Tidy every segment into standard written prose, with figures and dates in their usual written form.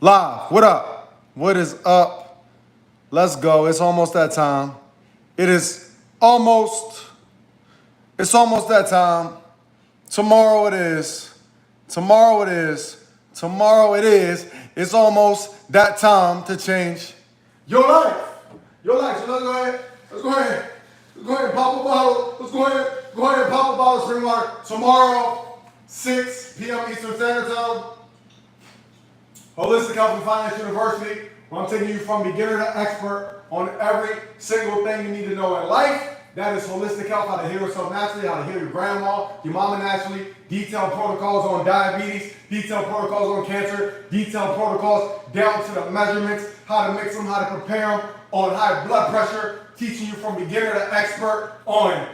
Live, what up? What is up? Let's go. It's almost that time. It's almost that time. Tomorrow it is. Tomorrow it is. Tomorrow it is. It's almost that time to change your life. Your life. So let's go ahead. Let's go ahead. Let's go ahead and pop a bottle. Let's go ahead. Go ahead and pop a bottle of spring water. Tomorrow, 6 p.m. Eastern Standard Time. Holistic Health and Finance University, where I'm taking you from beginner to expert on every single thing you need to know in life. That is holistic health, how to heal yourself naturally, how to heal your grandma, your mama naturally, detailed protocols on diabetes, detailed protocols on cancer, detailed protocols down to the measurements, how to mix them, how to prepare them, on high blood pressure, teaching you from beginner to expert on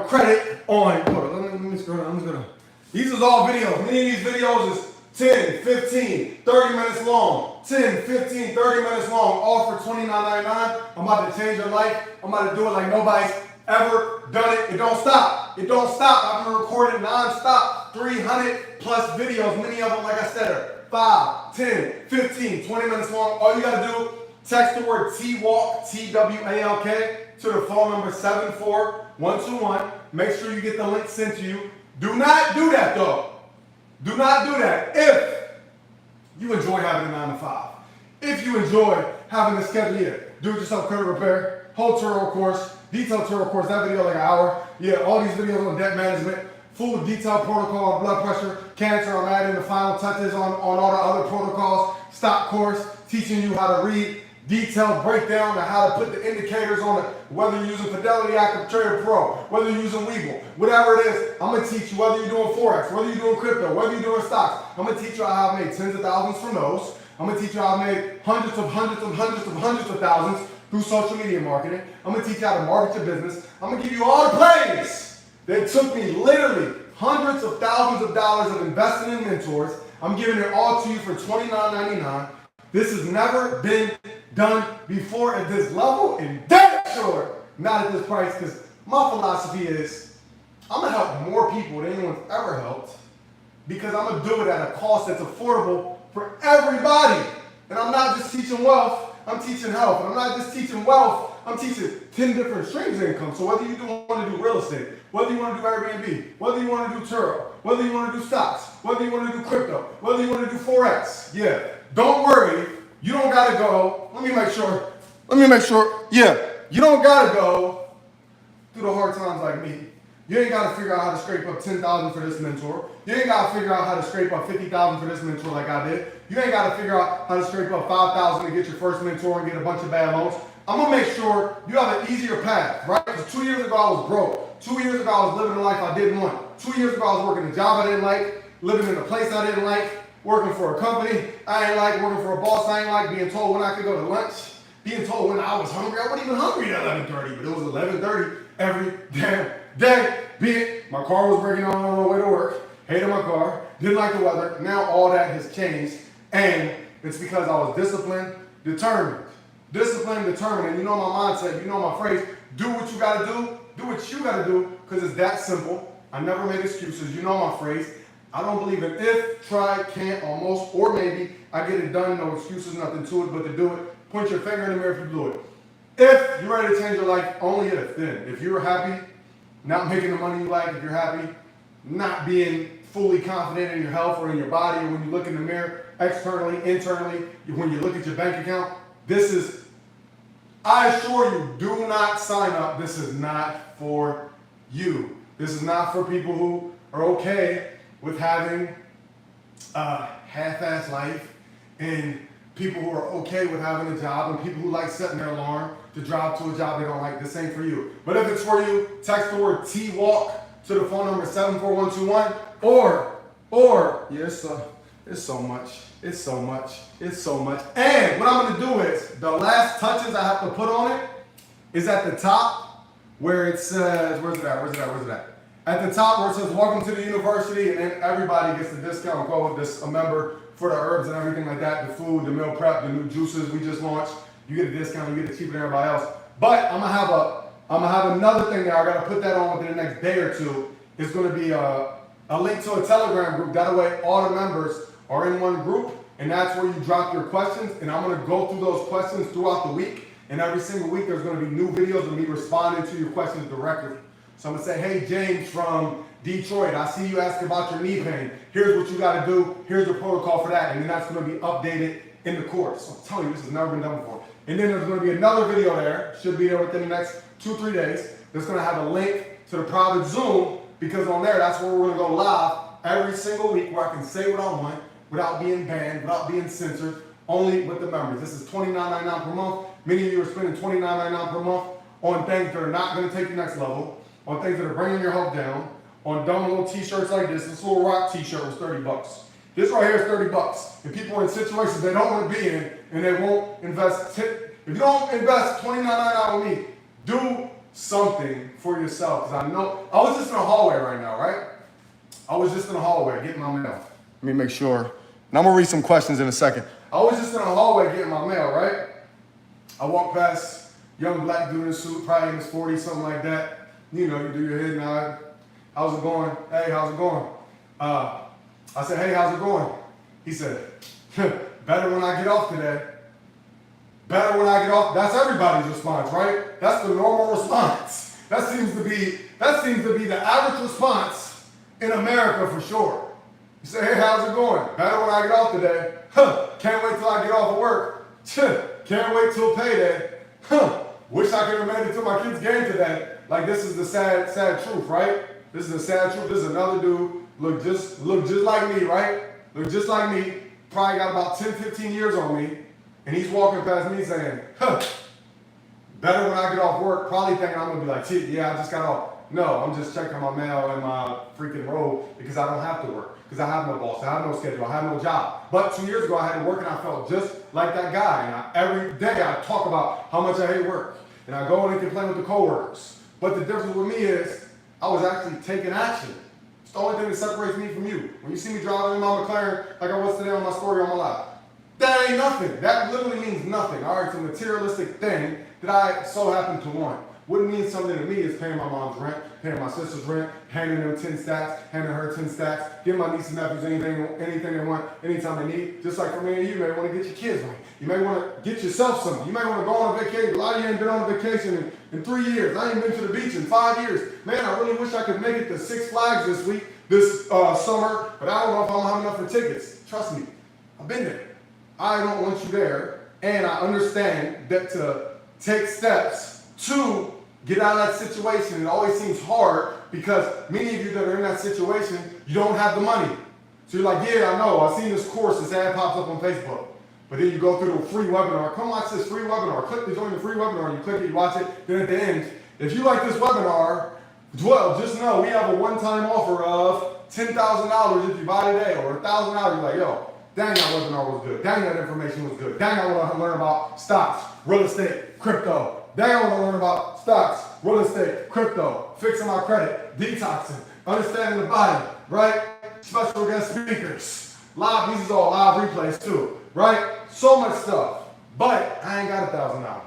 credit, hold on, let me scroll down, These are all videos. Many of these videos is 10, 15, 30 minutes long. 10, 15, 30 minutes long, all for $29.99. I'm about to change your life. I'm about to do it like nobody's ever done it. It don't stop. It don't stop. I've been recording non-stop 300 plus videos. Many of them, like I said, are 5, 10, 15, 20 minutes long. All you got to do, text the word TWALK, T-W-A-L-K, to the phone number 74121. Make sure you get the link sent to you. Do not do that, though. Do not do that if you enjoy having a 9 to 5. If you enjoy having a schedule, do-it-yourself credit repair, whole Turo course, detailed Turo course, that video like an hour. Yeah, all these videos on debt management, full detailed protocol on blood pressure, cancer. I'm adding the final touches on all the other protocols. Stock course, teaching you how to read. Detailed breakdown of how to put the indicators on it, whether you're using Fidelity Active Trader Pro, whether you're using Webull, whatever it is, I'm going to teach you whether you're doing Forex, whether you're doing crypto, whether you're doing stocks. I'm going to teach you how I've made tens of thousands from those. I'm going to teach you how I've made hundreds of thousands through social media marketing. I'm going to teach you how to market your business. I'm going to give you all the plays that took me literally hundreds of thousands of dollars of investing in mentors. I'm giving it all to you for $29.99. This has never been done before at this level, and damn sure not at this price, because my philosophy is I'm going to help more people than anyone's ever helped, because I'm going to do it at a cost that's affordable for everybody. And I'm not just teaching wealth, I'm teaching health. And I'm not just teaching wealth, I'm teaching 10 different streams of income. So whether you want to do real estate, whether you want to do Airbnb, whether you want to do Turo, whether you want to do stocks, whether you want to do crypto, whether you want to do Forex, don't worry. You don't gotta go, let me make sure, you don't gotta go through the hard times like me. You ain't gotta figure out how to scrape up 10,000 for this mentor. You ain't gotta figure out how to scrape up 50,000 for this mentor like I did. You ain't gotta figure out how to scrape up 5,000 to get your first mentor and get a bunch of bad loans. I'm gonna make sure you have an easier path, right? Because 2 years ago I was broke. 2 years ago I was living a life I didn't want. 2 years ago I was working a job I didn't like, living in a place I didn't like, working for a company I ain't like, working for a boss I ain't like, being told when I could go to lunch, being told when I was hungry. I wasn't even hungry at 11:30, but it was 11:30 every damn day. Be it my car was breaking down on the way to work, hated my car, didn't like the weather. Now all that has changed, and it's because I was disciplined, determined. Disciplined, determined, and you know my mindset, you know my phrase, do what you gotta do what you gotta do, because it's that simple. I never made excuses, you know my phrase. I don't believe in if, try, can't, almost, or maybe. I get it done, no excuses, nothing to it but to do it. Point your finger in the mirror if you do it. If you're ready to change your life, only if, then. If you're happy, not making the money you like, if you're happy, not being fully confident in your health or in your body, or when you look in the mirror, externally, internally, when you look at your bank account, this is, I assure you, do not sign up. This is not for you. This is not for people who are okay with having a half-ass life, and people who are okay with having a job, and people who like setting their alarm to drive to a job they don't like. This ain't for you. But if it's for you, text the word TWALK to the phone number 74121, or it's so much. And what I'm gonna do is, the last touches I have to put on it is at the top where it says, where's it at? At the top where it says, welcome to the university, and then everybody gets the discount code, this a member for the herbs and everything like that, the food, the meal prep, the new juices we just launched. You get a discount, you get it cheaper than everybody else. But I'm gonna have another thing there. I gotta put that on within the next day or two. It's gonna be a link to a Telegram group. That way all the members are in one group, And that's where you drop your questions, and I'm gonna go through those questions throughout the week. And every single week, there's gonna be new videos of me responding to your questions directly. So I'm gonna say, hey, James from Detroit, I see you asking about your knee pain. Here's what you gotta do. Here's the protocol for that. And then that's gonna be updated in the course. So I'm telling you, this has never been done before. And then there's gonna be another video there, should be there within the next 2-3 days, that's gonna have a link to the private Zoom, because on there, that's where we're gonna go live every single week, where I can say what I want without being banned, without being censored, only with the members. This is $29.99 per month. Many of you are spending $29.99 per month on things that are not gonna take you next level, on things that are bringing your health down, on dumb little t-shirts like this. This little rock t-shirt was 30 bucks. This right here is 30 bucks. And people are in situations they don't want to be in, and they won't invest. If you don't invest $29.99 with me, do something for yourself. Because I know, I was just in a hallway right now, right? I was just in a hallway getting my mail. Let me make sure. And I'm going to read some questions in a second. I was just in a hallway getting my mail, right? I walked past a young black dude in a suit, probably in his 40s, something like that. You know, you do your head nod. How's it going? Hey, how's it going? I said, hey, how's it going? He said, better when I get off today. Better when I get off. That's everybody's response, right? That's the normal response. That seems to be the average response in America for sure. You say, hey, how's it going? Better when I get off today. Can't wait till I get off of work. Can't wait till payday. Wish I could have made it to my kid's game today. Like, this is the sad truth, right? This is the sad truth. This is another dude, look just like me, right? Look just like me, probably got about 10, 15 years on me, and he's walking past me saying, better when I get off work, probably thinking I'm gonna be like, yeah, I just got off. No, I'm just checking my mail in my freaking robe because I don't have to work, because I have no boss, I have no schedule, I have no job. But 2 years ago, I had to work, and I felt just like that guy. And every day I talk about how much I hate work, and I go in and complain with the coworkers. But the difference with me is, I was actually taking action. It's the only thing that separates me from you. When you see me driving in my McLaren, like I was today on my story on my live, that ain't nothing. That literally means nothing. All right, it's a materialistic thing that I so happen to want. What it means something to me is paying my mom's rent, paying my sister's rent, handing them 10 stacks, handing her 10 stacks, giving my nieces and nephews anything they want, anytime they need. Just like for me and you may want to get your kids right. You may want to get yourself something. You may want to go on a vacation. A lot of you ain't been on a vacation in 3 years. I ain't been to the beach in 5 years. Man, I really wish I could make it to Six Flags this summer, but I don't know if I'm going to have enough for tickets. Trust me, I've been there. I don't want you there, and I understand that to take steps to get out of that situation, it always seems hard because many of you that are in that situation, you don't have the money. So you're like, yeah, I know, I've seen this course, this ad pops up on Facebook. But then you go through the free webinar, come watch this free webinar, click to join the free webinar, you click it, you watch it, then at the end, if you like this webinar, well, just know we have a one-time offer of $10,000 if you buy today, or $1,000, you're like, yo, dang, that webinar was good, dang, that information was good, dang, I want to learn about stocks, real estate, crypto. Dang, I want to learn about stocks, real estate, crypto, fixing my credit, detoxing, understanding the body, right? Special guest speakers, live, these are all live replays too, right? So much stuff, but I ain't got $1,000.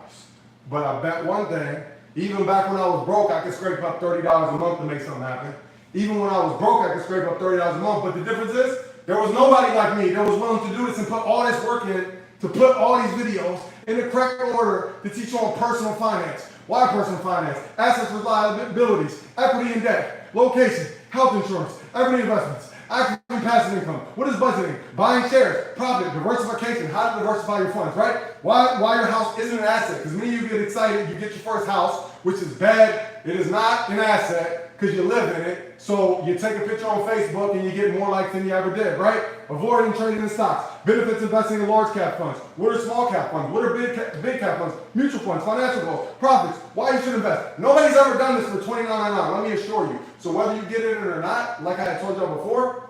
But I bet one thing, even back when I was broke, I could scrape up $30 a month to make something happen. Even when I was broke, I could scrape up $30 a month, but the difference is, there was nobody like me that was willing to do this and put all this work in to put all these videos in the correct order to teach you on personal finance. Why personal finance? Assets with liabilities, equity and debt, location, health insurance, equity investments, active and passive income. What is budgeting? Buying shares, profit, diversification, how to diversify your funds, right? Why your house isn't an asset? Because many of you get excited, you get your first house, which is bad. It is not an asset because you live in it. So you take a picture on Facebook and you get more likes than you ever did, right? Avoiding trading in stocks, benefits investing in large cap funds. What are small cap funds? What are big cap funds? Mutual funds, financial goals, profits. Why you should invest? Nobody's ever done this for $29.99. Let me assure you. So whether you get it or not, like I had told y'all before,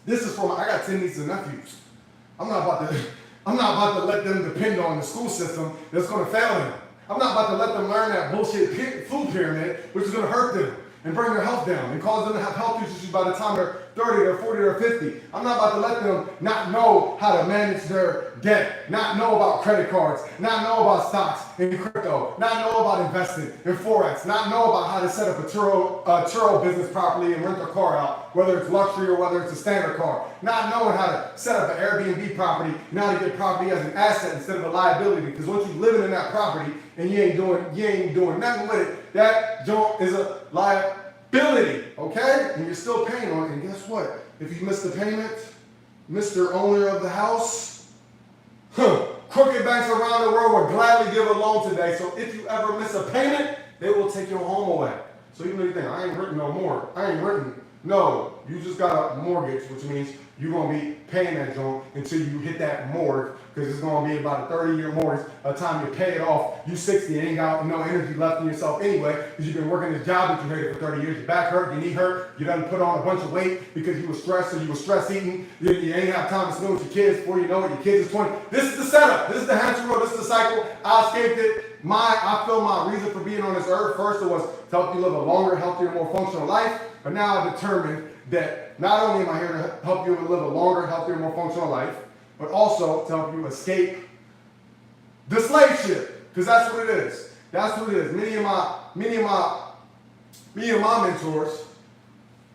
this is for I got 10 nieces and nephews. I'm not about to let them depend on the school system that's going to fail them. I'm not about to let them learn that bullshit food pyramid, which is going to hurt them and bring their health down and cause them to have health issues by the time they're 30, they're 40, they're 50. I'm not about to let them not know how to manage their debt, not know about credit cards, not know about stocks and crypto, not know about investing in Forex, not know about how to set up a churro business properly and rent a car out, whether it's luxury or whether it's a standard car, not knowing how to set up an Airbnb property, and how to get property as an asset instead of a liability. Because once you're living in that property and you ain't doing nothing with it, that joint is a liability, okay? And you're still paying on it. And guess what? If you miss the payment, Mr. Owner of the house, crooked banks around the world would gladly give a loan today. So if you ever miss a payment, they will take your home away. So even though you think, I ain't written no more, I ain't written. No, you just got a mortgage, which means you're going to be paying that joint until you hit that mortgage, because it's going to be about a 30-year mortgage. By the time you pay it off, you 60 and ain't got no energy left in yourself anyway, because you've been working this job that you hated for 30 years. Your back hurt, your knee hurt, you done put on a bunch of weight because you were stressed, or you were stress eating. You ain't have time to spend with your kids. Before you know it, your kids is 20. This is the setup. This is the hamster wheel. This is the cycle. I escaped it. I feel my reason for being on this earth, first, it was to help you live a longer, healthier, more functional life. But now I've determined that not only am I here to help you live a longer, healthier, more functional life, but also to help you escape the slave ship, because that's what it is. That's what it is. Many of my mentors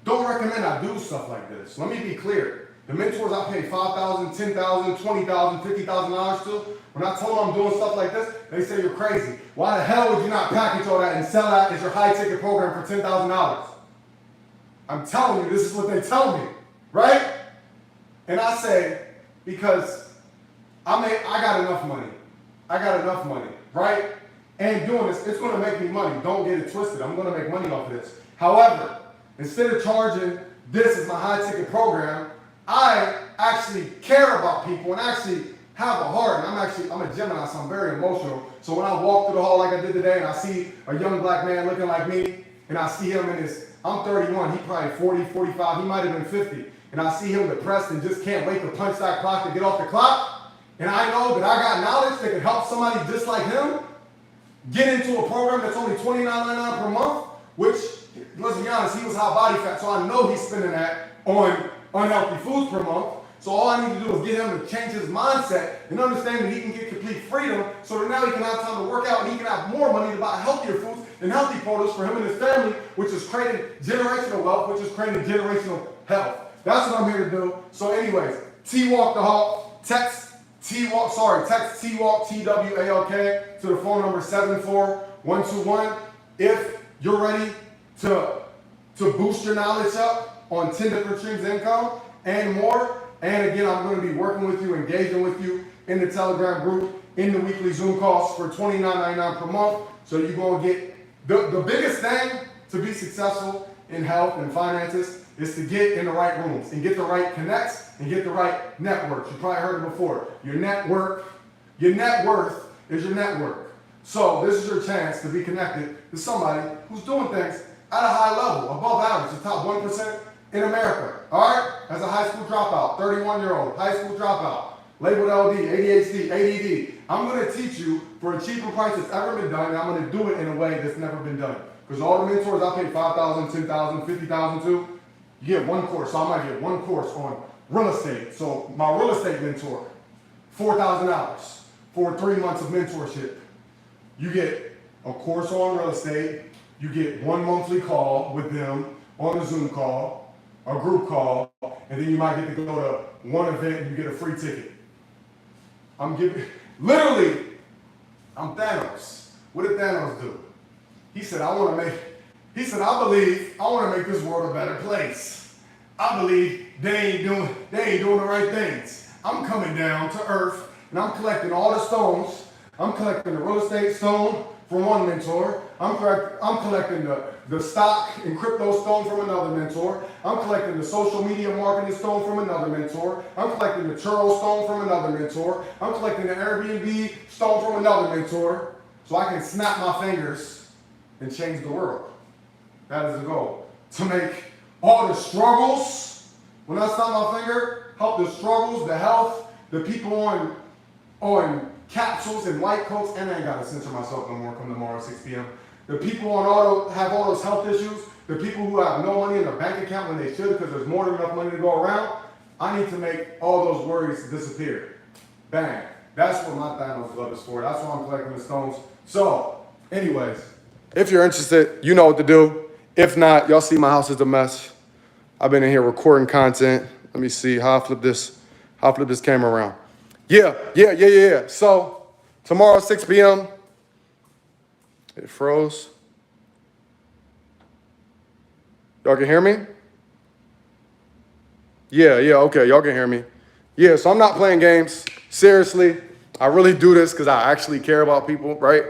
don't recommend I do stuff like this. Let me be clear. The mentors I pay $5,000, $10,000, $20,000, $50,000 to, when I tell them I'm doing stuff like this, they say you're crazy. Why the hell would you not package all that and sell that as your high-ticket program for $10,000? I'm telling you, this is what they tell me, right? And I say, because I got enough money. I got enough money, right? And doing this, it's going to make me money. Don't get it twisted. I'm going to make money off of this. However, instead of charging this as my high-ticket program, I actually care about people and actually have a heart. And I'm a Gemini, so I'm very emotional. So when I walk through the hall like I did today and I see a young black man looking like me, and I see him in his, I'm 31, he probably 40, 45, he might have been 50. And I see him depressed and just can't wait to punch that clock to get off the clock. And I know that I got knowledge that can help somebody just like him get into a program that's only $29.99 per month, which, let's be honest, he was high body fat, so I know he's spending that on unhealthy foods per month. So all I need to do is get him to change his mindset and understand that he can get complete freedom, so that now he can have time to work out and he can have more money to buy healthier foods and healthy produce for him and his family, which is creating generational wealth, which is creating generational health. That's what I'm here to do. So anyways, T-Walk the Hawk, text T-Walk, T-W-A-L-K, to the phone number 74121 if you're ready to boost your knowledge up on 10 different streams of income and more. And again, I'm going to be working with you, engaging with you in the Telegram group, in the weekly Zoom calls for $29.99 per month. So you're going to get the biggest thing to be successful in health and finances is to get in the right rooms and get the right connects and get the right networks. You probably heard it before. Your net worth is your network. So this is your chance to be connected to somebody who's doing things at a high level, above average, the top 1% in America. All right? As a high school dropout, 31-year-old, high school dropout, labeled LD, ADHD, ADD. I'm going to teach you for a cheaper price that's ever been done, and I'm going to do it in a way that's never been done. Because all the mentors I paid $5,000, $10,000, $50,000 to, you get one course. So I might get one course on real estate. So my real estate mentor, $4,000 for 3 months of mentorship. You get a course on real estate. You get one monthly call with them on a Zoom call, a group call, and then you might get to go to one event and you get a free ticket. I'm Thanos. What did Thanos do? He said, I believe I want to make this world a better place. I believe they ain't doing the right things. I'm coming down to earth and I'm collecting all the stones. I'm collecting the real estate stone from one mentor. I'm collecting the stock and crypto stone from another mentor. I'm collecting the social media marketing stone from another mentor. I'm collecting the churro stone from another mentor. I'm collecting the Airbnb stone from another mentor, so I can snap my fingers and change the world. That is the goal. To make all the struggles, when I snap my finger, help the struggles, the health, the people on capsules and white coats, and I ain't got to censor myself no more come tomorrow at 6 p.m. The people have all those health issues, the people who have no money in their bank account when they should because there's more than enough money to go around, I need to make all those worries disappear. Bang. That's what my Thanos glove is for. That's why I'm collecting the stones. So, anyways, if you're interested, you know what to do. If not, y'all see my house is a mess. I've been in here recording content. Let me see how I flip this camera around. Yeah. So, tomorrow, 6 p.m. It froze. Y'all can hear me? Yeah, okay, y'all can hear me. Yeah, so I'm not playing games. Seriously, I really do this because I actually care about people, right?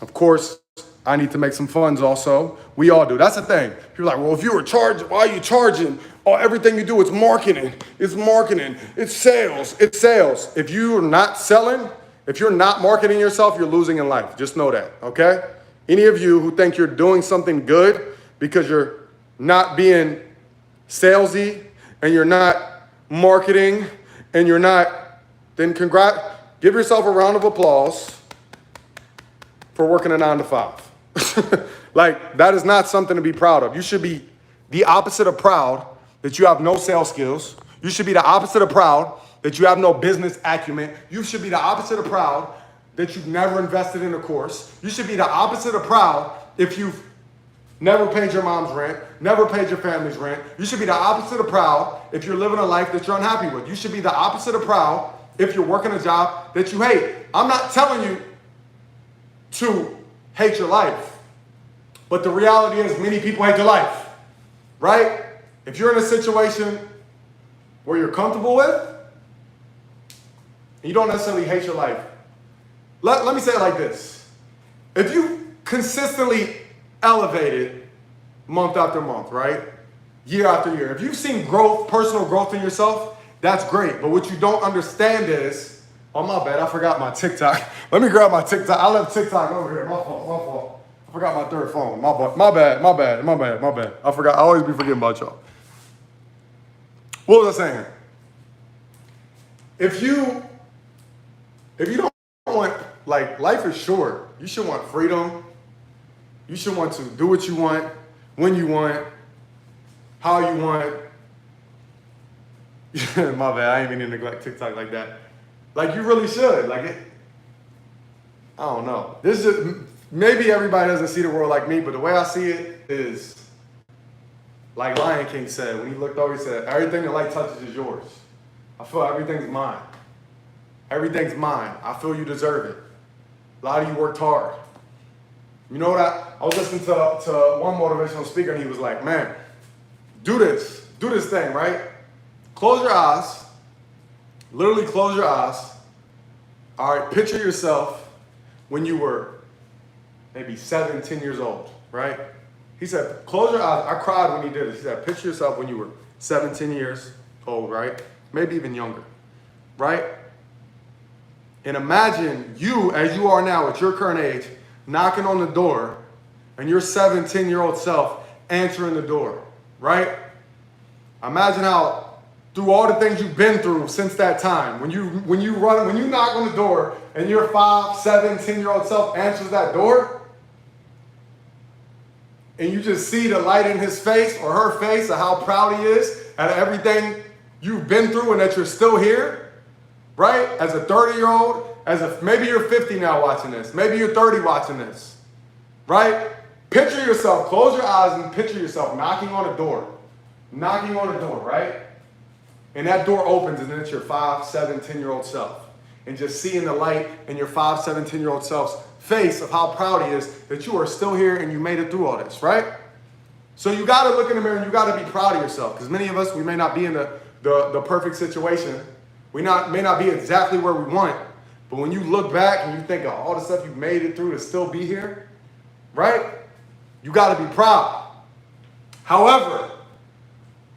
Of course, I need to make some funds also. We all do. That's the thing. People are like, well, if you were charging, why are you charging? Oh, everything you do is marketing. It's marketing. It's sales. It's sales. If you're not selling, if you're not marketing yourself, you're losing in life. Just know that, okay? Any of you who think you're doing something good because you're not being salesy and you're not marketing and you're not, then give yourself a round of applause for working a 9 to 5. Like, that is not something to be proud of. You should be the opposite of proud that you have no sales skills. You should be the opposite of proud that you have no business acumen. You should be the opposite of proud that you've never invested in a course. You should be the opposite of proud if you've never paid your mom's rent, never paid your family's rent. You should be the opposite of proud if you're living a life that you're unhappy with. You should be the opposite of proud if you're working a job that you hate. I'm not telling you to hate your life, but the reality is many people hate their life, right? If you're in a situation where you're comfortable with, and you don't necessarily hate your life, let me say it like this. If you consistently elevated month after month, right? Year after year. If you've seen growth, personal growth in yourself, that's great. But what you don't understand is, oh, my bad, I forgot my TikTok. Let me grab my TikTok. I left TikTok over here. My fault. I forgot my third phone. My bad. I forgot. I always be forgetting about y'all. What was I saying? If you don't want, like, life is short. You should want freedom. You should want to do what you want, when you want, how you want. My bad, I ain't mean to neglect TikTok like that. Like, you really should. Like, I don't know. This is maybe everybody doesn't see the world like me, but the way I see it is, like Lion King said, when he looked over, he said, everything the light touches is yours. I feel everything's mine. Everything's mine. I feel you deserve it. A lot of you worked hard. You know what? I was listening to one motivational speaker, and he was like, man, do this thing, right? Close your eyes. Literally close your eyes. All right, picture yourself when you were maybe 7, 10 years old, right? He said, close your eyes. I cried when he did it. He said, picture yourself when you were 7, 10 years old, right? Maybe even younger, right? And imagine you, as you are now at your current age, knocking on the door, and your 7, 10-year-old self answering the door, right? Imagine how, through all the things you've been through since that time, when you knock on the door, and your 5, 7, 10-year-old self answers that door, and you just see the light in his face or her face of how proud he is at everything you've been through and that you're still here, right? As a 30-year-old, maybe you're 50 now watching this. Maybe you're 30 watching this, right? Picture yourself, close your eyes and picture yourself knocking on a door, right? And that door opens and then it's your 5, 7, 10-year-old self. And just seeing the light in your 5, 7, 10-year-old self's face of how proud he is that you are still here and you made it through all this, right? So you got to look in the mirror and you got to be proud of yourself, because many of us, we may not be in the perfect situation. We may not be exactly where we want. But when you look back and you think of all the stuff you've made it through to still be here, right? You got to be proud. However,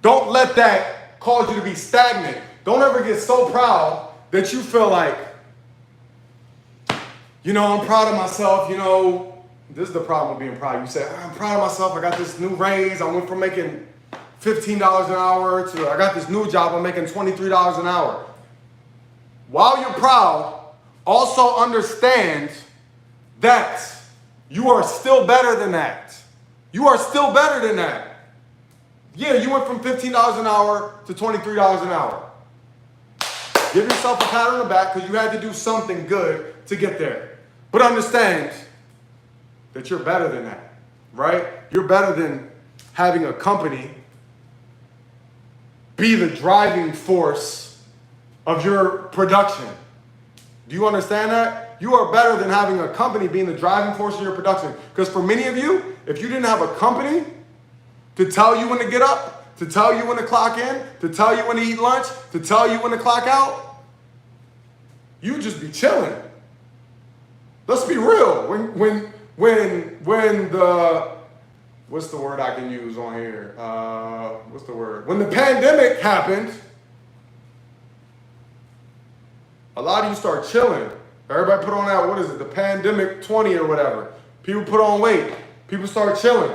don't let that cause you to be stagnant. Don't ever get so proud that you feel like, I'm proud of myself. This is the problem with being proud. You say, I'm proud of myself. I got this new raise. I went from making $15 an hour to I got this new job. I'm making $23 an hour. While you're proud, also understand that you are still better than that. You are still better than that. Yeah, you went from $15 an hour to $23 an hour. Give yourself a pat on the back because you had to do something good to get there. But understand that you're better than that, right? You're better than having a company be the driving force of your production. Do you understand that? You are better than having a company being the driving force of your production. Because for many of you, if you didn't have a company to tell you when to get up, to tell you when to clock in, to tell you when to eat lunch, to tell you when to clock out, you just be chilling. Let's be real. When the, what's the word I can use on here? What's the word? When the pandemic happened, a lot of you start chilling. Everybody put on that, what is it, the pandemic 20 or whatever. People put on weight. People start chilling.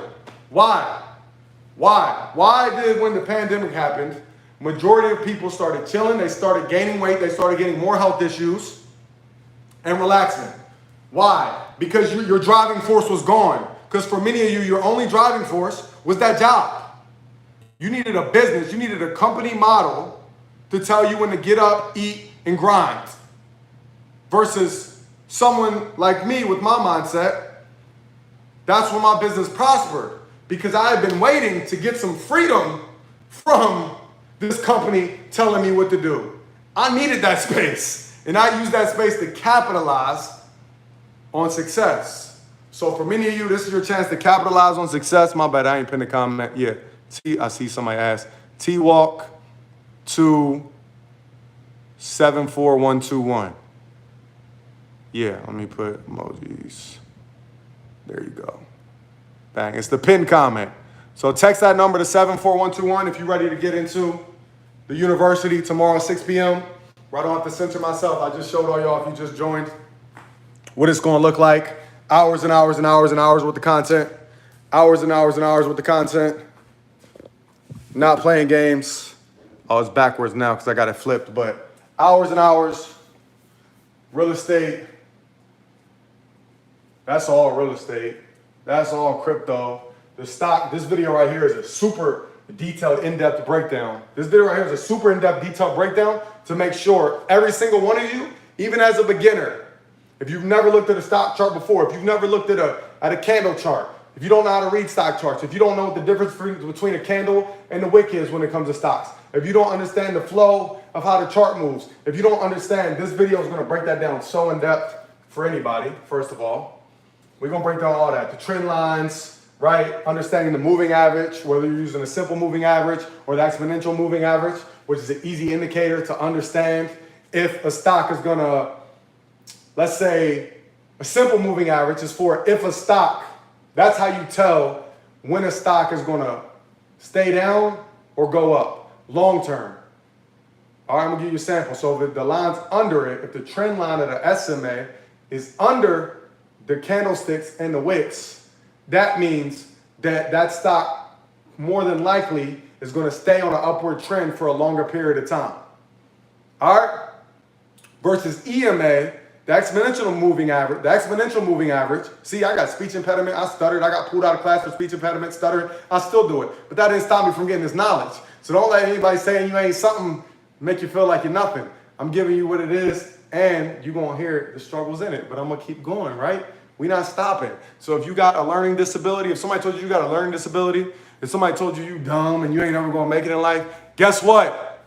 Why? Why did, when the pandemic happened, majority of people started chilling, they started gaining weight, they started getting more health issues and relaxing? Why? Because your driving force was gone. Because for many of you, your only driving force was that job. You needed a business, you needed a company model to tell you when to get up, eat, and grind. Versus someone like me with my mindset, that's when my business prospered. Because I had been waiting to get some freedom from this company telling me what to do. I needed that space. And I used that space to capitalize on success. So for many of you, this is your chance to capitalize on success. My bad, I ain't pinned a comment yet. I see somebody ask. T-Walk to 74121. Yeah, let me put emojis. There you go. Bang, it's the pinned comment. So text that number to 74121 if you're ready to get into the university tomorrow at 6 p.m. Right, I don't have to censor myself. I just showed all y'all, if you just joined, what it's going to look like. Hours and hours and hours and hours with the content. Hours and hours and hours with the content. Not playing games. Oh, it's backwards now because I got it flipped. But hours and hours. Real estate. That's all real estate. That's all crypto. The stock, this video right here is a super detailed, in-depth breakdown. This video right here is a super in-depth, detailed breakdown to make sure every single one of you, even as a beginner, if you've never looked at a stock chart before, if you've never looked at a candle chart, if you don't know how to read stock charts, if you don't know what the difference between a candle and the wick is when it comes to stocks, if you don't understand the flow of how the chart moves, if you don't understand, this video is going to break that down so in depth for anybody, first of all. We're going to break down all that. The trend lines, right? Understanding the moving average, whether you're using a simple moving average or the exponential moving average, which is an easy indicator to understand if a stock is going to, let's say, a simple moving average is for if a stock, that's how you tell when a stock is going to stay down or go up long term. All right, I'm going to give you a sample. So if the line's under it, if the trend line of the SMA is under the candlesticks and the wicks, that means that that stock more than likely is going to stay on an upward trend for a longer period of time. All right? Versus EMA, the exponential moving average, see, I got speech impediment, I stuttered, I got pulled out of class for speech impediment, stuttered, I still do it. But that didn't stop me from getting this knowledge. So don't let anybody saying you ain't something make you feel like you're nothing. I'm giving you what it is, and you're going to hear the struggles in it. But I'm going to keep going, right? We're not stopping. So if you got a learning disability, if somebody told you got a learning disability, if somebody told you you dumb and you ain't never going to make it in life, guess what?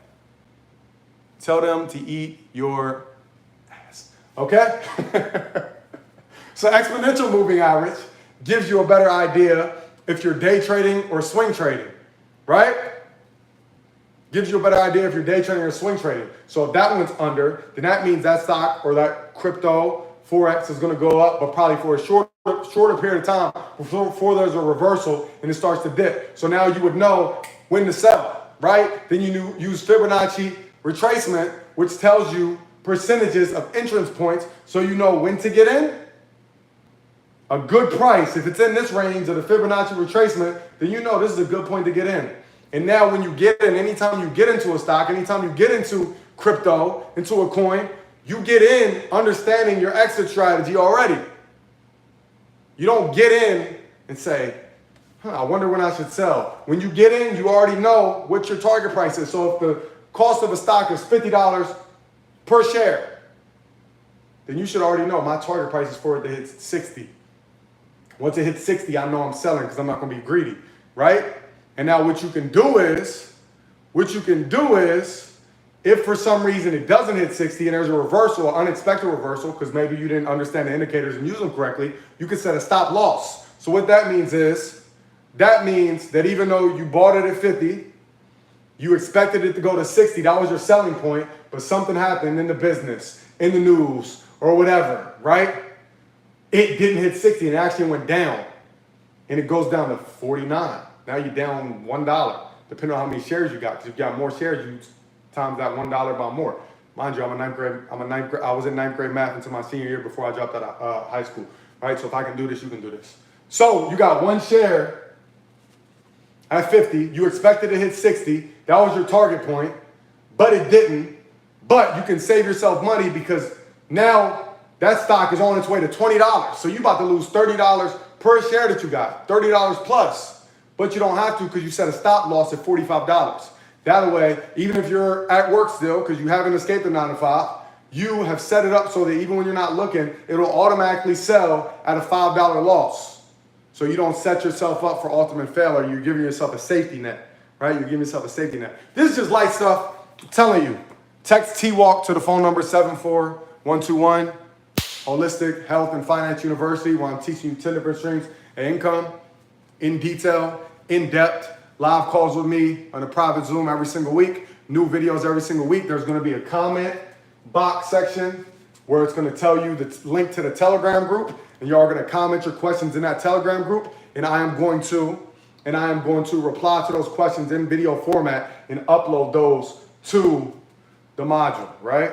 Tell them to eat your ass. Okay? So exponential moving average gives you a better idea if you're day trading or swing trading, right? Gives you a better idea if you're day trading or swing trading. So if that one's under, then that means that stock or that crypto Forex is going to go up, but probably for a shorter period of time before there's a reversal and it starts to dip. So now you would know when to sell, right? Then you use Fibonacci retracement, which tells you percentages of entrance points, so you know when to get in. A good price, if it's in this range of the Fibonacci retracement, then you know this is a good point to get in. And now when you get in, anytime you get into a stock, anytime you get into crypto, into a coin, you get in understanding your exit strategy already. You don't get in and say, I wonder when I should sell. When you get in, you already know what your target price is. So if the cost of a stock is $50 per share, then you should already know my target price is for it to hit 60. Once it hits 60, I know I'm selling because I'm not going to be greedy, right? And now what you can do is, if for some reason it doesn't hit 60 and there's a reversal, an unexpected reversal, because maybe you didn't understand the indicators and use them correctly, you can set a stop loss. So what that means is, that means that even though you bought it at 50, you expected it to go to 60, that was your selling point, but something happened in the business, in the news, or whatever, right? It didn't hit 60 and it actually went down. And it goes down to 49. Now you're down $1, depending on how many shares you got. Because if you got more shares, you times that $1 by more. Mind you, I was in ninth grade math until my senior year before I dropped out of high school, right? So if I can do this, you can do this. So you got one share at 50. You expected to hit 60. That was your target point, but it didn't. But you can save yourself money because now that stock is on its way to $20. So you're about to lose $30 per share that you got, $30 plus. But you don't have to because you set a stop loss at $45. That way, even if you're at work still, because you haven't escaped the 9 to 5, you have set it up so that even when you're not looking, it'll automatically sell at a $5 loss. So you don't set yourself up for ultimate failure. You're giving yourself a safety net, right? You're giving yourself a safety net. This is just light stuff. I'm telling you. Text T-Walk to the phone number 74121. Holistic Health and Finance University, where I'm teaching you 10 different streams of income in detail, in depth. Live calls with me on a private Zoom every single week. New videos every single week. There's going to be a comment box section where it's going to tell you the link to the Telegram group, and y'all are going to comment your questions in that Telegram group, and I am going to reply to those questions in video format and upload those to the module, right?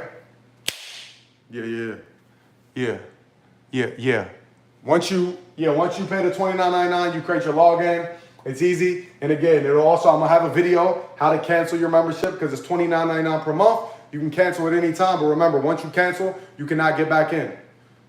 Yeah. Once you pay the $29.99, you create your login. It's easy. And again, I'm gonna have a video how to cancel your membership because it's $29.99 per month. You can cancel at any time, but remember, once you cancel, you cannot get back in.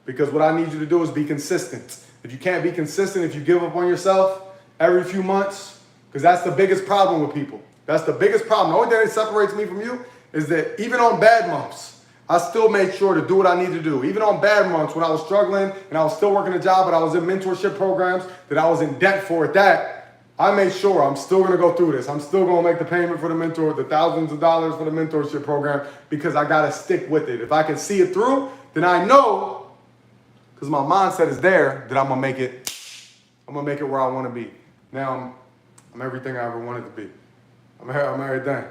Because what I need you to do is be consistent. If you can't be consistent, if you give up on yourself every few months, because that's the biggest problem with people. That's the biggest problem. The only thing that separates me from you is that even on bad months, I still made sure to do what I need to do. Even on bad months when I was struggling and I was still working a job, but I was in mentorship programs that I was in debt for at that, I made sure I'm still going to go through this. I'm still going to make the payment for the thousands of dollars for the mentorship program because I got to stick with it. If I can see it through, then I know, because my mindset is there, that I'm going to make it where I want to be. Now I'm everything I ever wanted to be. I'm everything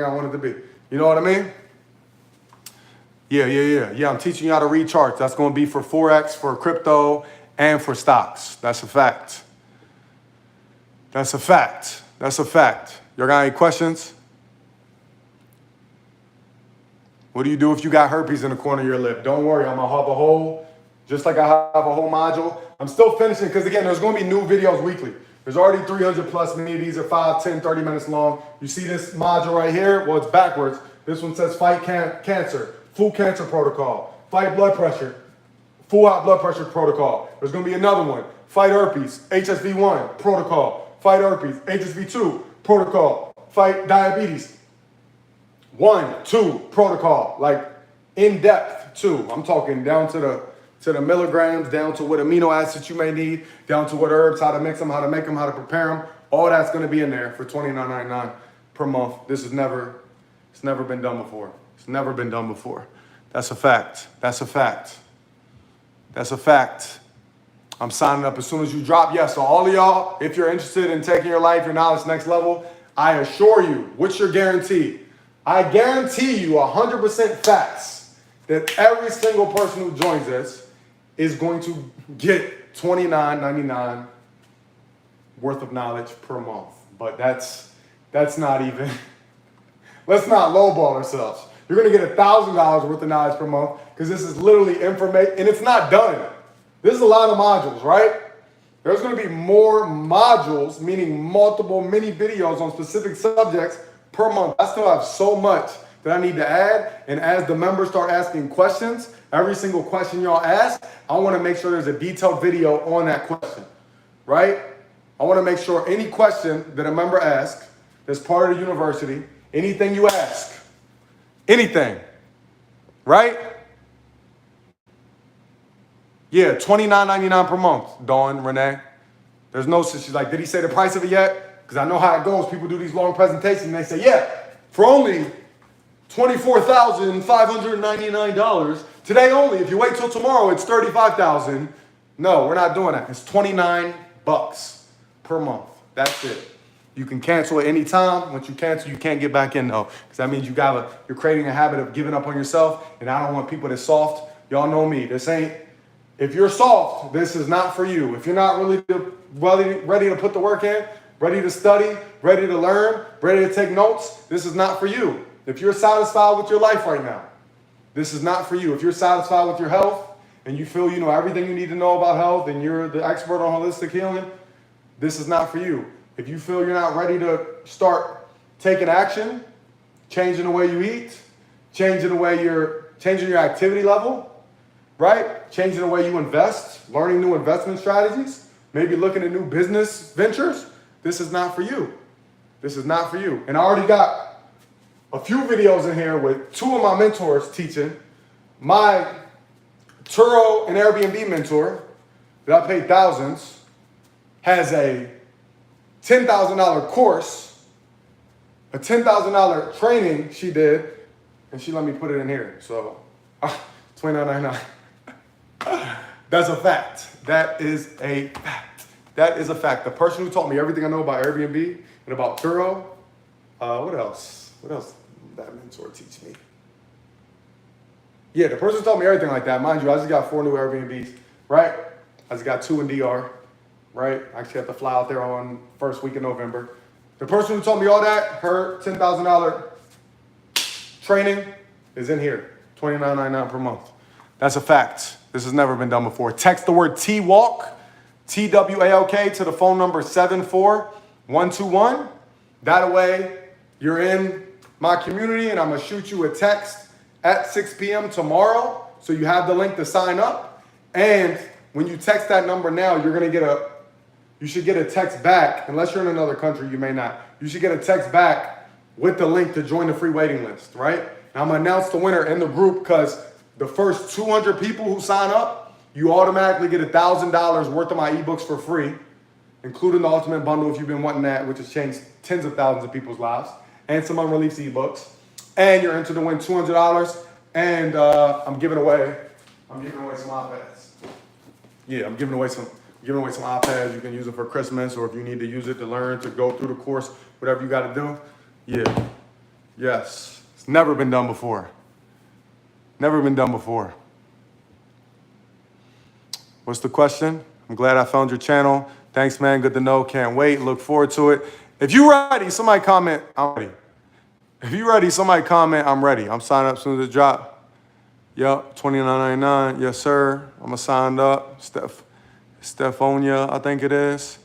I wanted to be. You know what I mean? Yeah, I'm teaching you how to read charts. That's going to be for Forex, for crypto, and for stocks. That's a fact. Y'all got any questions? What do you do if you got herpes in the corner of your lip? Don't worry, I'm going to have a whole, just like I have a whole module. I'm still finishing because, again, there's going to be new videos weekly. There's already 300 plus many. These are 5, 10, 30 minutes long. You see this module right here? Well, it's backwards. This one says fight cancer, full cancer protocol, fight blood pressure, full out blood pressure protocol. There's going to be another one, fight herpes, HSV1 protocol, fight herpes, HSV2 protocol, fight diabetes, 1, 2 protocol, like in depth 2. I'm talking down to the milligrams, down to what amino acids you may need, down to what herbs, how to mix them, how to make them, how to prepare them. All that's going to be in there for $29.99 per month. It's never been done before. It's never been done before. That's a fact. I'm signing up as soon as you drop. Yes, so all of y'all, if you're interested in taking your life, your knowledge next level, I assure you, what's your guarantee? I guarantee you 100% facts that every single person who joins this is going to get $29.99 worth of knowledge per month. But that's not even, let's not lowball ourselves. You're going to get $1,000 worth of knowledge per month because this is literally information, and it's not done. This is a lot of modules, right? There's going to be more modules, meaning multiple mini videos on specific subjects per month. I still have so much that I need to add. And as the members start asking questions, every single question y'all ask, I want to make sure there's a detailed video on that question, right? I want to make sure any question that a member asks that's part of the university, anything you ask, anything, right? Yeah, $29.99 per month, Dawn, Renee. There's no, she's like, did he say the price of it yet? Because I know how it goes. People do these long presentations and they say, yeah, for only $24,599. Today only, if you wait till tomorrow, it's $35,000. No, we're not doing that. It's $29 per month. That's it. You can cancel at any time. Once you cancel, you can't get back in though. Because that means you're creating a habit of giving up on yourself. And I don't want people that's soft. Y'all know me. If you're soft, this is not for you. If you're not really ready to put the work in, ready to study, ready to learn, ready to take notes, this is not for you. If you're satisfied with your life right now, this is not for you. If you're satisfied with your health and you feel you know everything you need to know about health and you're the expert on holistic healing, this is not for you. If you feel you're not ready to start taking action, changing the way you eat, changing your activity level, right? Changing the way you invest, learning new investment strategies, maybe looking at new business ventures, this is not for you. This is not for you. And I already got a few videos in here with two of my mentors teaching. My Turo and Airbnb mentor that I paid thousands has a $10,000 course, a $10,000 training she did, and she let me put it in here. So $29.99. That's a fact. That is a fact. That is a fact. The person who taught me everything I know about Airbnb and about Turo, what else? What else did that mentor teach me? Yeah, the person who taught me everything like that. Mind you, I just got 4 new Airbnbs, right? I just got 2 in DR, right? I actually have to fly out there on first week of November. The person who taught me all that, her $10,000 training is in here, $29.99 per month. That's a fact. This has never been done before. Text the word TWALK, TWALK, to the phone number 74121. That way, you're in my community, and I'm going to shoot you a text at 6 p.m. tomorrow, so you have the link to sign up. And when you text that number now, you should get a text back. Unless you're in another country, you may not. You should get a text back with the link to join the free waiting list, right? And I'm going to announce the winner in the group, because the first 200 people who sign up, you automatically get $1,000 worth of my ebooks for free, including the Ultimate Bundle if you've been wanting that, which has changed tens of thousands of people's lives, and some unreleased ebooks. And you're entered to win $200. And I'm giving away some iPads. Yeah, I'm giving away some iPads. You can use it for Christmas, or if you need to use it to learn, to go through the course, whatever you got to do. Yeah. Yes. It's never been done before. Never been done before. What's the question? I'm glad I found your channel. Thanks, man. Good to know. Can't wait. Look forward to it. If you're ready, somebody comment, I'm ready. If you're ready, somebody comment, I'm ready. I'm signing up as soon as it drop. Yup, $29.99. Yes, sir. I'm signed up. Stephonia, I think it is.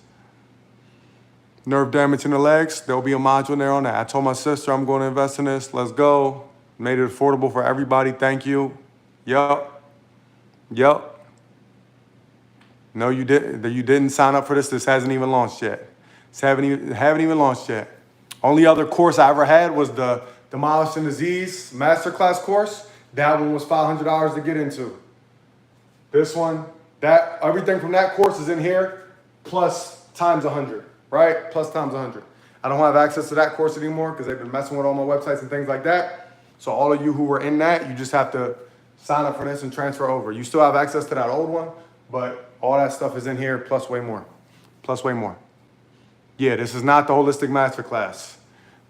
Nerve damage in the legs. There'll be a module in there on that. I told my sister I'm going to invest in this. Let's go. Made it affordable for everybody. Thank you. Yup. No, you didn't sign up for this. This hasn't even launched yet. Haven't even launched yet. Only other course I ever had was the Demolishing Disease Masterclass course. That one was $500 to get into. This one, everything from that course is in here, plus times 100, right? Plus times 100. I don't have access to that course anymore because they've been messing with all my websites and things like that. So all of you who were in that, you just have to sign up for this and transfer over. You still have access to that old one, but all that stuff is in here, plus way more. Plus way more. Yeah, this is not the Holistic Masterclass.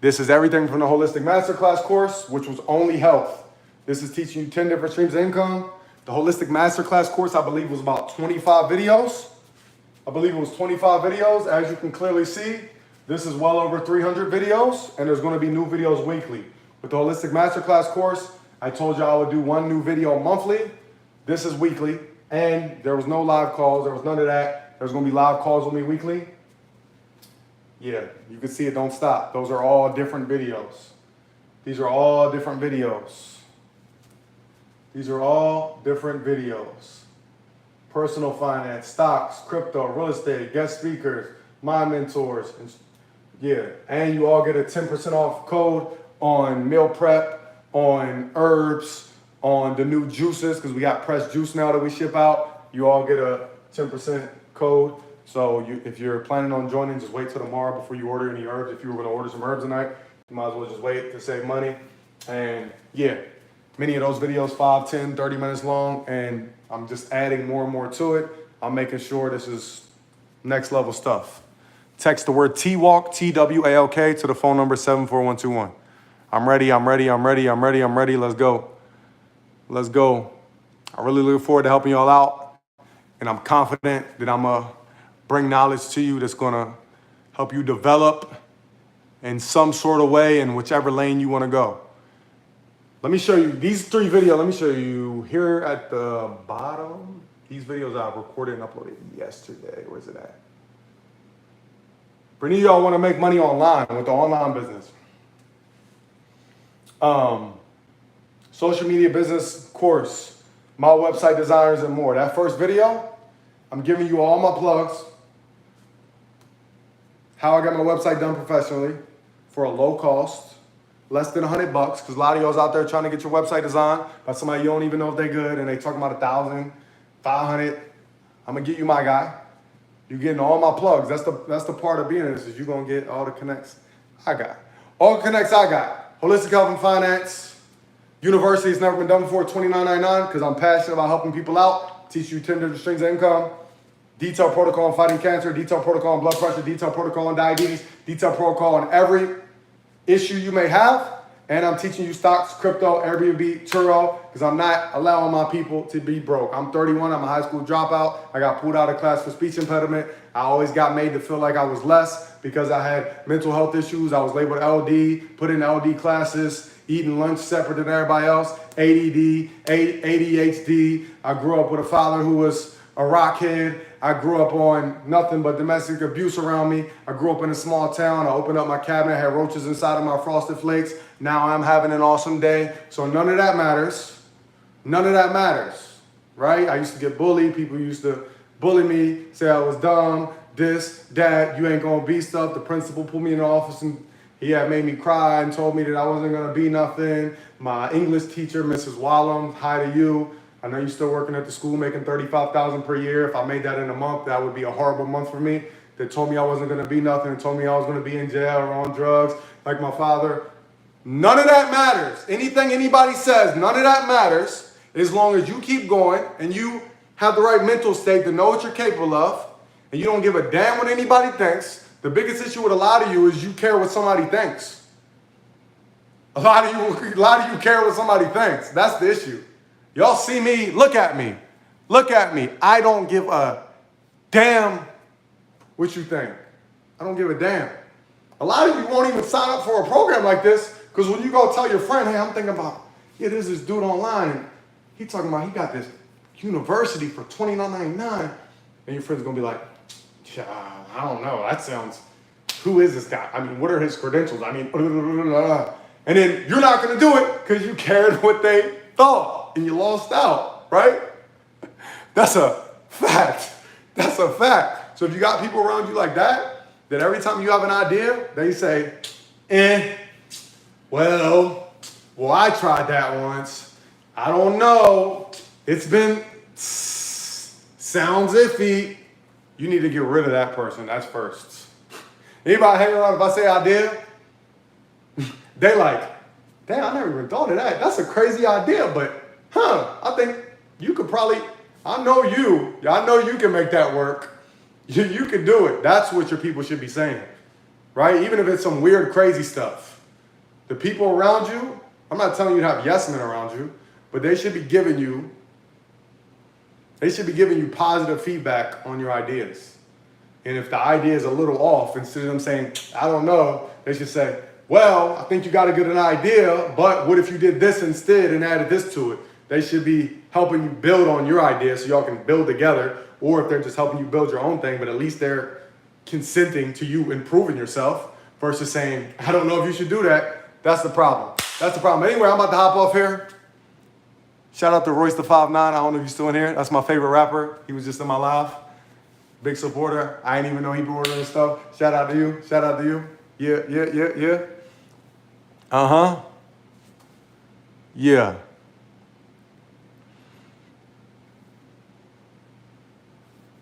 This is everything from the Holistic Masterclass course, which was only health. This is teaching you 10 different streams of income. The Holistic Masterclass course, I believe, was about 25 videos. As you can clearly see, this is well over 300 videos, and there's going to be new videos weekly. With the Holistic Masterclass course, I told you I would do 1 new video monthly. This is weekly, and there was no live calls. There was none of that. There's going to be live calls with me weekly. Yeah, you can see it don't stop. Those are all different videos. These are all different videos. Personal finance, stocks, crypto, real estate, guest speakers, my mentors. And yeah, and you all get a 10% off code on meal prep, on herbs, on the new juices, because we got pressed juice now that we ship out. You all get a 10% code. So if you're planning on joining, just wait till tomorrow before you order any herbs. If you were going to order some herbs tonight, you might as well just wait to save money. And yeah, many of those videos 5, 10, 30 minutes long, and I'm just adding more and more to it. I'm making sure this is next level stuff. Text the word TWALK, TWALK, to the phone number 74121. I'm ready, I'm ready, I'm ready, I'm ready, I'm ready. Let's go. Let's go. I really look forward to helping y'all out. And I'm confident that I'm going to bring knowledge to you that's going to help you develop in some sort of way in whichever lane you want to go. Let me show you these 3 videos. Let me show you here at the bottom. These videos I recorded and uploaded yesterday. Where's it at? For any of y'all want to make money online with the online business. Social media business course, my website designers and more. That first video, I'm giving you all my plugs. How I got my website done professionally for a low cost, less than $100, because a lot of y'all's out there trying to get your website designed by somebody you don't even know if they're good, and they talking about $1,000, $500. I'm gonna get you my guy. You're getting all my plugs. That's the part of being in this, is you're gonna get all the connects I got. All the connects I got. Holistic Health and Finance. University has never been done before, $29.99, because I'm passionate about helping people out. Teach you 10 different streams of income. Detailed protocol on fighting cancer, detailed protocol on blood pressure, detailed protocol on diabetes, detailed protocol on every issue you may have. And I'm teaching you stocks, crypto, Airbnb, Turo, because I'm not allowing my people to be broke. I'm 31, I'm a high school dropout. I got pulled out of class for speech impediment. I always got made to feel like I was less because I had mental health issues. I was labeled LD, put in LD classes, eating lunch separate than everybody else, ADD, ADHD. I grew up with a father who was a rockhead. I grew up on nothing but domestic abuse around me. I grew up in a small town. I opened up my cabinet, had roaches inside of my Frosted Flakes. Now I'm having an awesome day. So none of that matters. None of that matters, right? I used to get bullied. People used to bully me, say I was dumb, this, that, you ain't gonna be stuff. The principal pulled me in the office and he had made me cry and told me that I wasn't gonna be nothing. My English teacher, Mrs. Wallum, hi to you. I know you're still working at the school making $35,000 per year. If I made that in a month, that would be a horrible month for me. They told me I wasn't gonna be nothing and told me I was gonna be in jail or on drugs like my father. None of that matters. Anything anybody says, none of that matters as long as you keep going and you have the right mental state to know what you're capable of and you don't give a damn what anybody thinks. The biggest issue with a lot of you is you care what somebody thinks. A lot of you care what somebody thinks. That's the issue. Y'all see me, look at me. Look at me. I don't give a damn what you think. I don't give a damn. A lot of you won't even sign up for a program like this because when you go tell your friend, hey, I'm thinking about, yeah, there's this dude online and he talking about he got this university for $29.99, and your friend's gonna be like, I don't know, that sounds, who is this guy? I mean, what are his credentials? I mean, and then you're not gonna do it because you cared what they thought and you lost out, right? That's a fact. That's a fact. So if you got people around you like that every time you have an idea, they say, well, I tried that once. I don't know. It's been, sounds iffy. You need to get rid of that person. That's first. Anybody hang around if I say I did? They like, damn, I never even thought of that. That's a crazy idea, but I think you could probably, I know you can make that work. You can do it. That's what your people should be saying, right? Even if it's some weird, crazy stuff. The people around you, I'm not telling you to have yes men around you, but they should be giving you positive feedback on your ideas. And if the idea is a little off, instead of them saying, I don't know, they should say, well, I think you got a good idea, but what if you did this instead and added this to it? They should be helping you build on your idea so y'all can build together, or if they're just helping you build your own thing, but at least they're consenting to you improving yourself versus saying, I don't know if you should do that. That's the problem. That's the problem. Anyway, I'm about to hop off here. Shout out to Royce the 5'9". I don't know if he's still in here. That's my favorite rapper. He was just in my live. Big supporter. I ain't even know he be ordering stuff. Shout out to you. Shout out to you. Yeah. Uh-huh. Yeah.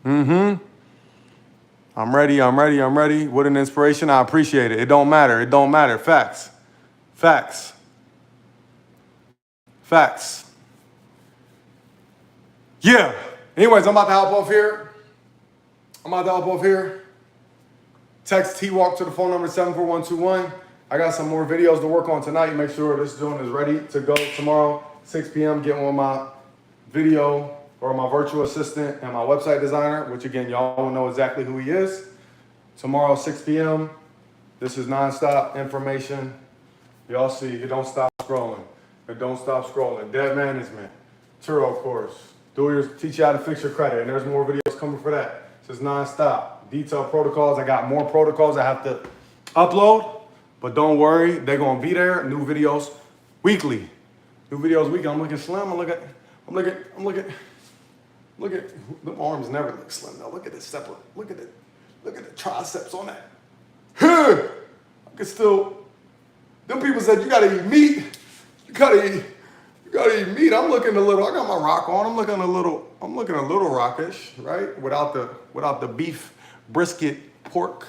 Mm-hmm. I'm ready. What an inspiration. I appreciate it. It don't matter. Facts. Yeah. Anyways, I'm about to hop off here. Text T-Walk to the phone number 74121. I got some more videos to work on tonight. Make sure this joint is ready to go tomorrow, 6 p.m. Get on my video or my virtual assistant and my website designer, which again, y'all will know exactly who he is. Tomorrow, 6 p.m. This is nonstop information. Y'all see, it don't stop scrolling. Debt management, Turo course. Teach you how to fix your credit. And there's more videos coming for that. This is nonstop. Detailed protocols. I got more protocols I have to upload, but don't worry, they're gonna be there. New videos weekly. I'm looking slim. I'm looking. The arms never look slim. Now look at this separate. Look at the triceps on that. I can still. Them people said you gotta eat meat. You gotta eat meat. I'm looking a little. I got my rock on. I'm looking a little rockish, right? Without the beef brisket pork.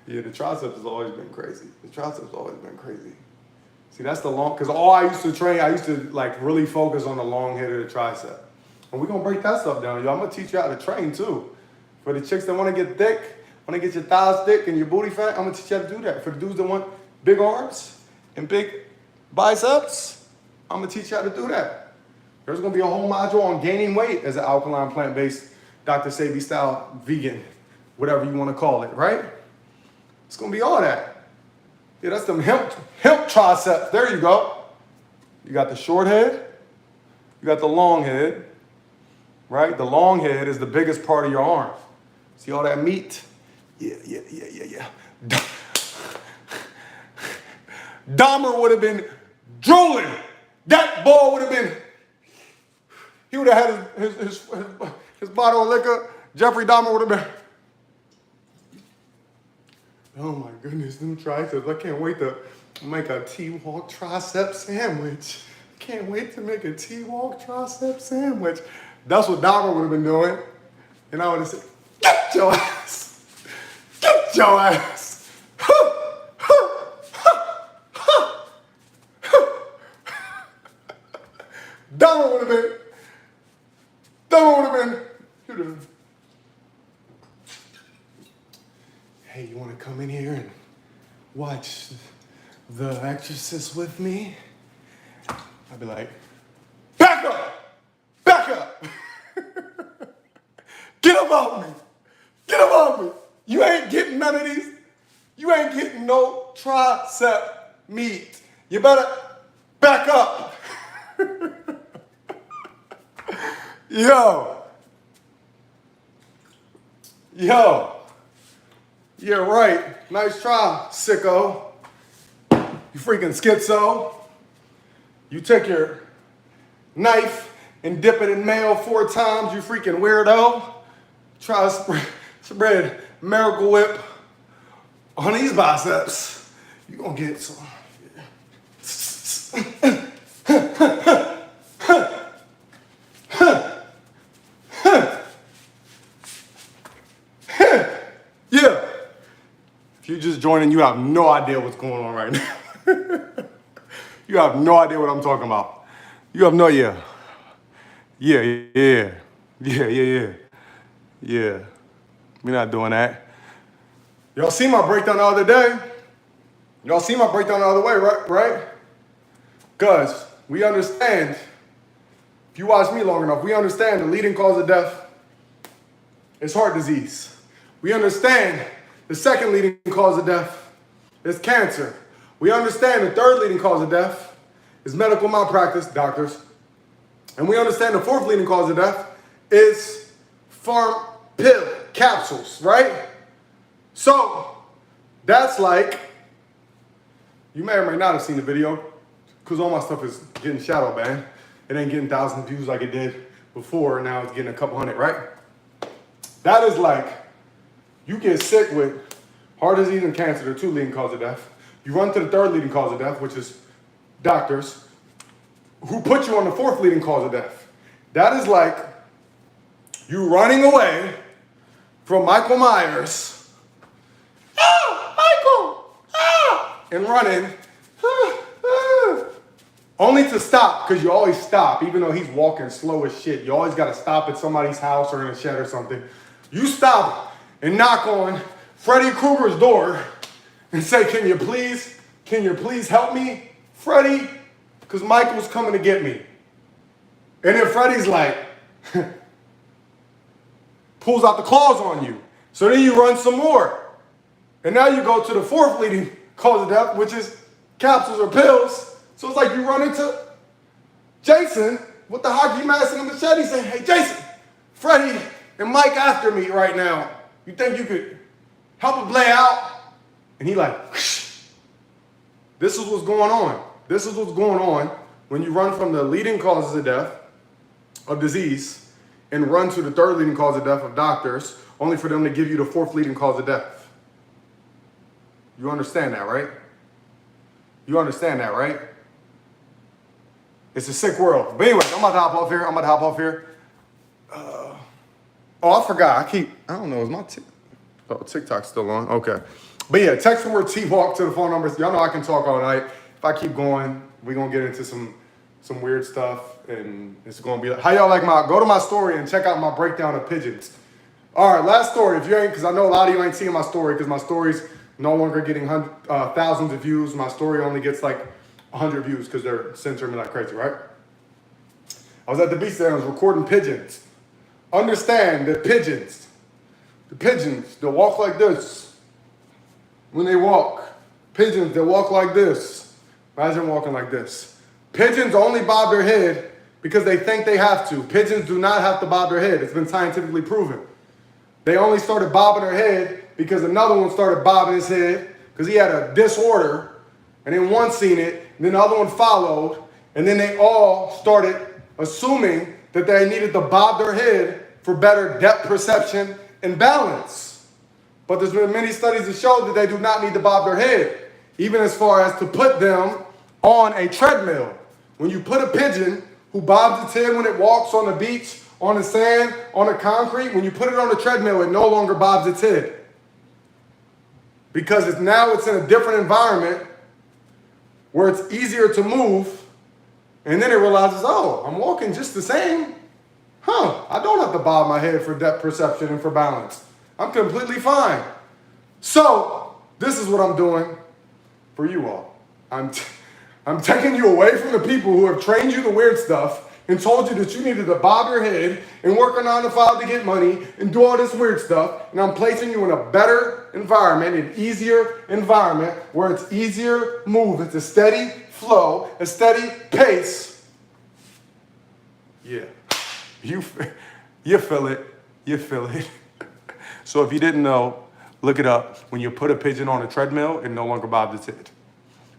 Yeah, the triceps has always been crazy. See, that's the long, because all I used to train, I used to like really focus on the long head of the tricep. And we're gonna break that stuff down, y'all. I'm gonna teach you how to train too. For the chicks that wanna get thick, wanna get your thighs thick and your booty fat, I'm gonna teach you how to do that. For the dudes that want big arms and big biceps, I'm gonna teach you how to do that. There's gonna be a whole module on gaining weight as an alkaline plant-based Dr. Sebi style vegan, whatever you wanna call it, right? It's gonna be all that. Yeah, that's them hemp triceps. There you go. You got the short head, you got the long head, right? The long head is the biggest part of your arm. See all that meat? Yeah. Dahmer would have been drooling. That boy would have been, he would have had his bottle of liquor. Jeffrey Dahmer would have been, oh my goodness, them triceps. I can't wait to make a T-Walk tricep sandwich. Can't wait to make a T-Walk tricep sandwich. That's what Dahmer would have been doing. And I would have said, get your ass. Dahmer would have been, hey, you want to come in here and watch The Exorcist with me? I'd be like, back up! Get up off me! You ain't getting none of these. You ain't getting no tricep meat. You better back up. Yo. Yeah, right. Nice try, sicko. You freaking schizo. You take your knife and dip it in mayo 4 times, you freaking weirdo. Try to spread Miracle Whip on these biceps. You gonna get some. Yeah. If you're just joining, you have no idea what's going on right now. You have no idea what I'm talking about. You have no idea. Yeah. We're not doing that. Y'all see my breakdown the other day? Y'all see my breakdown the other way, right? Because we understand, if you watch me long enough, we understand the leading cause of death is heart disease. We understand the second leading cause of death is cancer. We understand the third leading cause of death is medical malpractice, doctors. And we understand the fourth leading cause of death is farm pill capsules, right? So that's like, you may or may not have seen the video because all my stuff is getting shadow banned. It ain't getting 1,000 views like it did before, now it's getting a couple hundred, right? That is like, you get sick with heart disease and cancer, the 2 leading causes of death. You run to the 3rd leading cause of death, which is doctors, who put you on the 4th leading cause of death. That is like you running away from Michael Myers, Michael, and running, only to stop, because you always stop, even though he's walking slow as shit. You always got to stop at somebody's house or in a shed or something. You stop and knock on Freddy Krueger's door and say, can you please help me, Freddy? Because Michael's coming to get me. And then Freddy's like, pulls out the claws on you. So then you run some more. And now you go to the 4th leading cause of death, which is capsules or pills. So it's like you run into Jason with the hockey mask and the machete saying, hey, Jason, Freddy and Mike after me right now. You think you could help it play out? And he like, whoosh. This is what's going on. This is what's going on when you run from the leading causes of death, of disease, and run to the 3rd leading cause of death of doctors, only for them to give you the 4th leading cause of death. You understand that, right? You understand that, right? It's a sick world. But anyway, I'm about to hop off here. I forgot. I don't know. Is my TikTok still on? Okay. But yeah, text the word T-Walk to the phone numbers. Y'all know I can talk all night. If I keep going, we're going to get into some weird stuff. And it's going to be like, how y'all like go to my story and check out my breakdown of pigeons. All right, last story. If you ain't, because I know a lot of you ain't seeing my story, because my story's no longer getting thousands of views. My story only gets like 100 views because they're censoring me like crazy, right? I was at the beach there, I was recording pigeons. Understand that the pigeons, they'll walk like this. When they walk, pigeons, they'll walk like this. Imagine walking like this. Pigeons only bob their head because they think they have to. Pigeons do not have to bob their head. It's been scientifically proven. They only started bobbing their head because another one started bobbing his head because he had a disorder, and then one seen it, and then the other one followed, and then they all started assuming that they needed to bob their head for better depth perception and balance. But there's been many studies that show that they do not need to bob their head, even as far as to put them on a treadmill. When you put a pigeon who bobs its head when it walks on the beach, on the sand, on the concrete, when you put it on the treadmill, it no longer bobs its head. Because now it's in a different environment where it's easier to move, and then it realizes, oh, I'm walking just the same. I don't have to bob my head for depth perception and for balance. I'm completely fine. So, this is what I'm doing for you all. I'm taking you away from the people who have trained you the weird stuff and told you that you needed to bob your head and work a 9 to 5 to get money and do all this weird stuff. And I'm placing you in a better environment, an easier environment where it's easier move. It's a steady flow, a steady pace. Yeah. You feel it. You feel it. So if you didn't know, look it up. When you put a pigeon on a treadmill, it no longer bobs its head.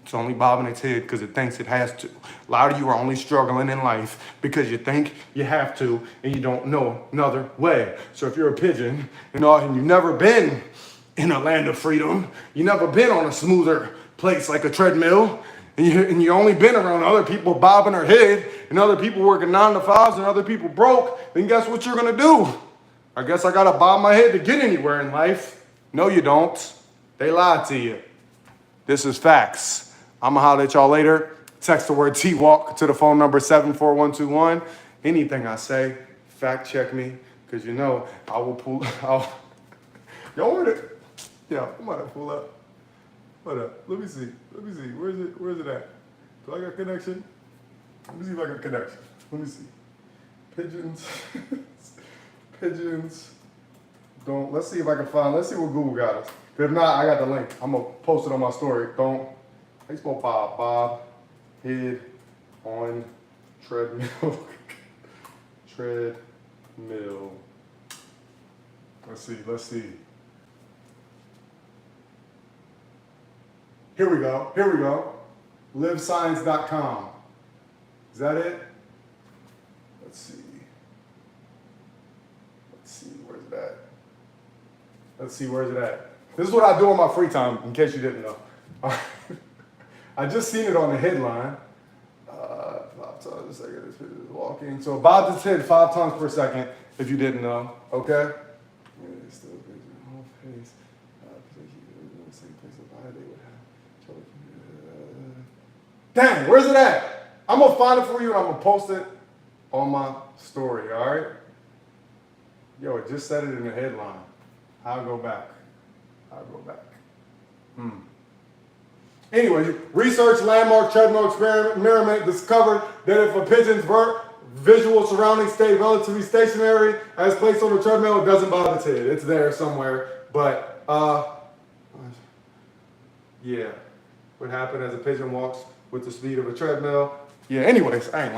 It's only bobbing its head because it thinks it has to. A lot of you are only struggling in life because you think you have to and you don't know another way. So if you're a pigeon and you've never been in a land of freedom, you've never been on a smoother place like a treadmill, and you only been around other people bobbing their head and other people working 9 to 5s and other people broke, then guess what you're going to do? I guess I got to bob my head to get anywhere in life. No, you don't. They lied to you. This is facts. I'm going to holler at y'all later. Text the word T-Walk to the phone number 74121. Anything I say, fact check me, because you know I will pull out. Y'all heard it? Yeah, I'm about to pull up. Hold up. Let me see. Where's it at? Do I got connection? Let me see if I got connection. Let me see. Pigeons. Pigeons. Let's see if I can find. Let's see what Google got us. If not, I got the link. I'm going to post it on my story. How you spell Bob? Bob. Head on treadmill. Treadmill. Let's see. Here we go. Livescience.com. Is that it? Let's see. it at? Let's see, where's it at? This is what I do in my free time, in case you didn't know. I just seen it on the headline. 5 times a second, this pitcher is walking. So Bob just hit 5 times per second, if you didn't know, okay? Still home pace. Same place they would have. Dang, where's it at? I'm gonna find it for you and I'm gonna post it on my story, all right? Yo, it just said it in the headline. I'll go back. Anyway, research landmark treadmill experiment discovered that if a pigeon's visual surroundings stay relatively stationary as placed on the treadmill, it doesn't bother its head. It's there somewhere. But, yeah. What happened as a pigeon walks with the speed of a treadmill? Yeah, anyways, I ain't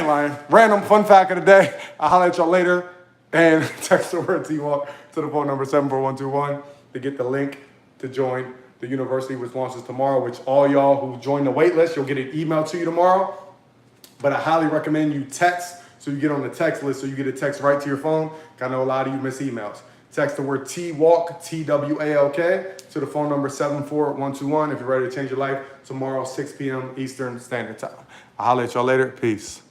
lying. Random fun fact of the day. I'll holler at y'all later. And text the word T-Walk to the phone number 74121 to get the link to join the university, which launches tomorrow, which all y'all who join the wait list, you'll get an email to you tomorrow. But I highly recommend you text so you get on the text list so you get a text right to your phone. I know a lot of you miss emails. Text the word T-Walk, T-W-A-L-K, to the phone number 74121 if you're ready to change your life tomorrow, 6 p.m. Eastern Standard Time. I'll holler at y'all later. Peace.